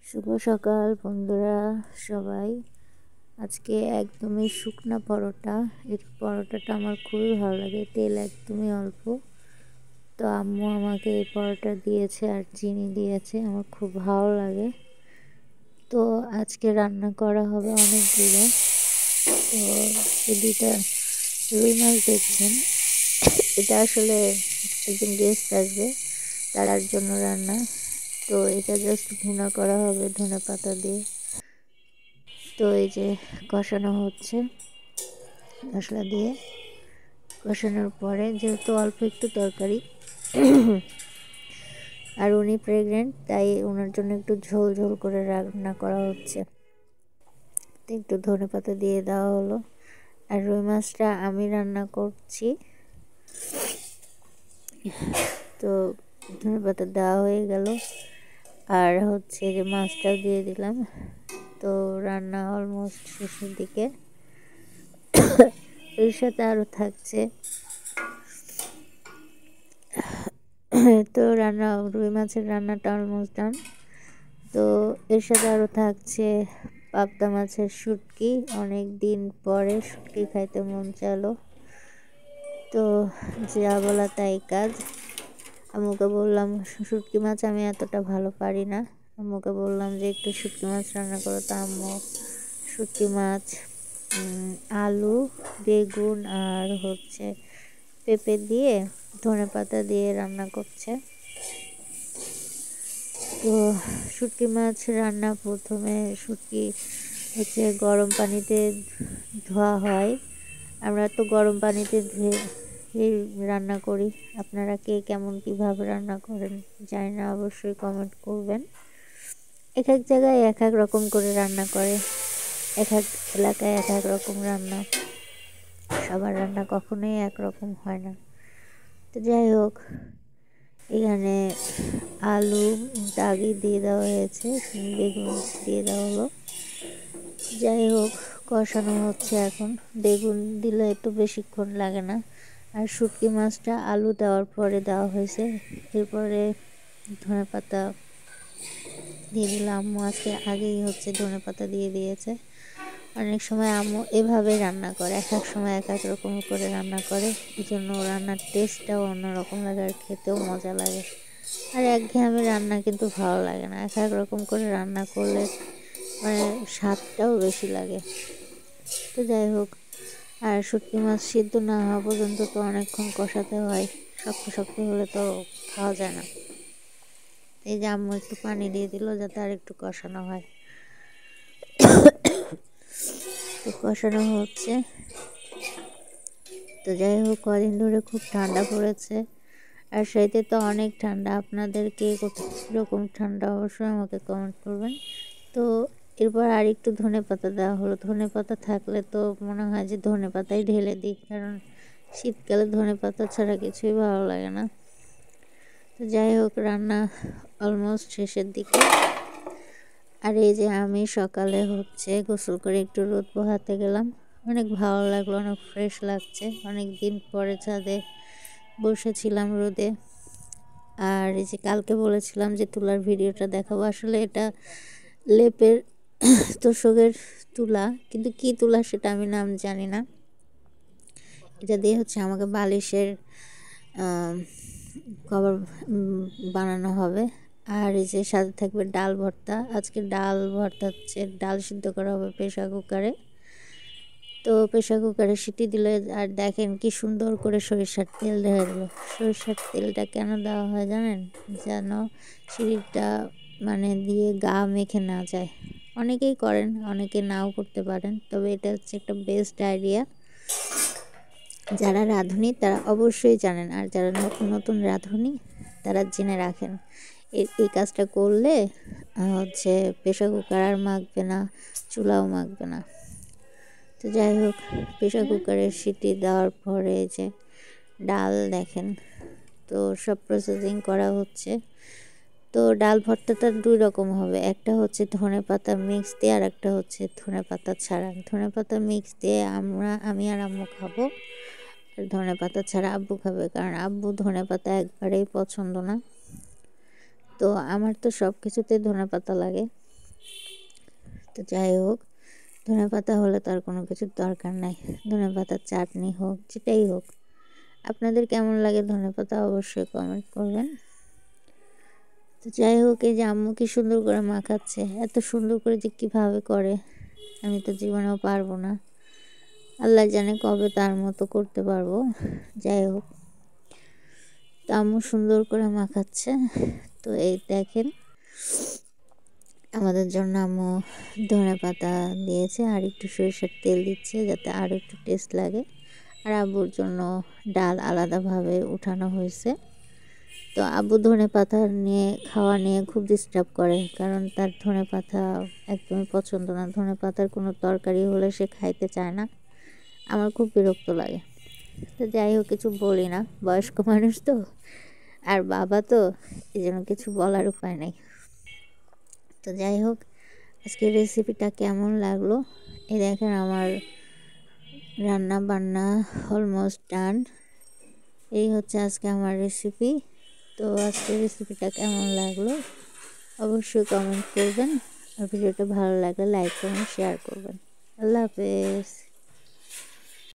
শুভ সকাল বন্ধুরা সবাই। আজকে একদমই শুকনা পরোটা। এই পরোটাটা আমার খুবই ভালো লাগে, তেল একদমই অল্প। তো আম্মু আমাকে এই পরোটা দিয়েছে আর চিনি দিয়েছে, আমার খুব ভালো লাগে। তো আজকে রান্না করা হবে অনেকগুলো। তো এই দুইটা রুই মাছ দেখছেন, এটা আসলে একজন গেস্ট আসবে তার জন্য রান্না। তো এটা জাস্ট ভুনা করা হবে ধনেপাতা দিয়ে। তো এই যে কষানো হচ্ছে মশলা দিয়ে। কষানোর পরে যেহেতু অল্প একটু তরকারি আর উনি প্রেগনেন্ট, তাই ওনার জন্য একটু ঝোল ঝোল করে রান্না করা হচ্ছে। তো একটু ধনেপাতা দিয়ে দেওয়া হলো। আর রুই মাছটা আমি রান্না করছি। তো ধনেপাতা দেওয়া হয়ে গেল, আর হচ্ছে যে মাছটাও দিয়ে দিলাম। তো রান্না অলমোস্ট শেষের দিকে। এর সাথে আরও থাকছে তো রুই মাছের রান্নাটা অলমোস্ট ডান। তো এর সাথে আরও থাকছে পাবদা মাছের শুটকি। অনেক দিন পরে শুটকি খাইতে মন চাইলো, তো যা বলা তাই কাজ। আম্মুকে বললাম শুটকি মাছ আমি এতটা ভালো পারি না, আম্মুকে বললাম যে একটু শুটকি মাছ রান্না করো। তো আম্মু শুটকি মাছ, আলু, বেগুন আর হচ্ছে পেঁপে দিয়ে ধনেপাতা দিয়ে রান্না করছে। তো শুটকি মাছ রান্না, প্রথমে শুটকি হচ্ছে গরম পানিতে ধোয়া হয়। আমরা তো গরম পানিতে ধুয়ে রান্না করি। আপনারা কে কেমন কীভাবে রান্না করেন জানি না, অবশ্যই কমেন্ট করবেন। এক এক জায়গায় এক এক রকম করে রান্না করে, এক এক এলাকায় এক এক রকম রান্না। সবার রান্না কখনোই একরকম হয় না। তো যাই হোক, এখানে আলু আগে দিয়ে দেওয়া হয়েছে, বেগুন দিয়ে দেওয়া হলো। যাই হোক, কষানো হচ্ছে এখন। বেগুন দিলে একটু বেশিক্ষণ লাগে না। আর শুটকি মাছটা আলু দেওয়ার পরে দেওয়া হয়েছে। এরপরে ধনেপাতা দিয়ে দিলাম। আম্মু আজকে আগেই হচ্ছে ধনেপাতা দিয়ে দিয়েছে। অনেক সময় আম্মু এভাবে রান্না করে, এক এক সময় এক এক রকম করে রান্না করে। এই জন্য রান্নার টেস্টটাও অন্যরকম লাগে আর খেতেও মজা লাগে। আর একঘেয়েমি রান্না কিন্তু ভালো লাগে না, এক এক রকম করে রান্না করলে মানে স্বাদটাও বেশি লাগে। তো যাই হোক, আর শুটকি মাছ সিদ্ধ না হওয়া পর্যন্ত তো অনেকক্ষণ কষাতে হয়, শক্ত শক্ত হলে তো খাওয়া যায় না। এই যে আম্মু একটু পানি দিয়ে দিল যাতে আর একটু কষানো হয়। তো কষানো হচ্ছে। তো যাই হোক, কদিন ধরে খুব ঠান্ডা পড়েছে, আর সেইতে তো অনেক ঠান্ডা। আপনাদেরকে কীরকম ঠান্ডা অবশ্যই আমাকে কমেন্ট করবেন। তো এরপর আর একটু ধনেপাতা দেওয়া হলো। ধনেপাতা থাকলে তো মনে হয় যে ধনেপাতাই ঢেলে দিই, কারণ শীতকালে ধনেপাতা ছাড়া কিছুই ভালো লাগে না। তো যাই হোক, রান্না অলমোস্ট শেষের দিকে। আর এই যে আমি সকালে হচ্ছে গোসল করে একটু রোদ পোহাতে গেলাম। অনেক ভালো লাগলো, অনেক ফ্রেশ লাগছে। অনেক দিন পরে ছাদে বসেছিলাম রোদে। আর এই যে কালকে বলেছিলাম যে তুলার ভিডিওটা দেখাবো, আসলে এটা লেপের তোষকের তুলা, কিন্তু কি তুলা সেটা আমি নাম জানি না। এটা দিয়ে হচ্ছে আমাকে বালিশের কভার বানানো হবে। আর এই যে সাথে থাকবে ডাল ভর্তা। আজকে ডাল ভর্তা হচ্ছে, ডাল সিদ্ধ করা হবে প্রেশার কুকারে। তো প্রেশার কুকারে সিটি দিলে, আর দেখেন কি সুন্দর করে সরিষার তেল ঢেলে দিল। সরিষার তেলটা কেন দেওয়া হয় জানেন? যেন সিঁড়িটা মানে দিয়ে গা মেখে না যায়। অনেকেই করেন, অনেকে নাও করতে পারেন, তবে এটা হচ্ছে একটা বেস্ট আইডিয়া। যারা রাঁধুনি তারা অবশ্যই জানেন, আর যারা নতুন নতুন রাঁধুনি তারা জেনে রাখেন। এই কাজটা করলে হচ্ছে প্রেশার কুকার আর মাখবে না, চুলাও মাখবে না। তো যাই হোক, প্রেশার কুকারের সিটি দেওয়ার পরে যে ডাল দেখেন, তো সব প্রসেসিং করা হচ্ছে। তো ডাল ভর্তাটা দুই রকম হবে, একটা হচ্ছে ধনেপাতা মিক্স দিয়ে, আর একটা হচ্ছে ধনেপাতা ছাড়া। ধনেপাতা মিক্স দিয়ে আমি আর আম্মু খাবো, আর ধনেপাতা ছাড়া আব্বু খাবে, কারণ আব্বু ধনেপাতা একবারেই পছন্দ না। তো আমার তো সব কিছুতে ধনেপাতা লাগে। তো যাই হোক, ধনেপাতা হলে তার কোনো কিছুর দরকার নাই, ধনেপাতার চাটনি হোক যেটাই হোক। আপনাদের কেমন লাগে ধনেপাতা অবশ্যই কমেন্ট করবেন। তো যাই হোক, এই যে আম্মু কি সুন্দর করে মাখাচ্ছে, এত সুন্দর করে যে কীভাবে করে আমি তো জীবনেও পারবো না, আল্লাহ জানে কবে তার মতো করতে পারবো। যাই হোক, তো আম্মু সুন্দর করে মাখাচ্ছে। তো এই দেখেন আমাদের জন্য আম্মু ধনেপাতা দিয়েছে আর একটু সরিষার তেল দিচ্ছে যাতে আরও একটু টেস্ট লাগে। আর আব্বুর জন্য ডাল আলাদাভাবে উঠানো হয়েছে। তো আব্বু ধনেপাতা নিয়ে খাওয়া নিয়ে খুব ডিস্টার্ব করে, কারণ তার ধনেপাতা একদমই পছন্দ না, ধনেপাতার কোনো তরকারি হলে সে খাইতে চায় না। আমার খুব বিরক্ত লাগে। তো যাই হোক, কিছু বলি না, বয়স্ক মানুষ তো, আর বাবা তো, এই জন্য কিছু বলার উপায় নেই। তো যাই হোক, আজকের রেসিপিটা কেমন লাগলো, এই দেখেন আমার রান্না বান্না অলমোস্ট ডান। এই হচ্ছে আজকে আমার রেসিপি। তো আজকের রেসিপিটা কেমন লাগলো অবশ্যই কমেন্ট করবেন, আর ভিডিওটা ভালো লাগলে লাইক কমেন্ট শেয়ার করবেন। আল্লাহ হাফেজ।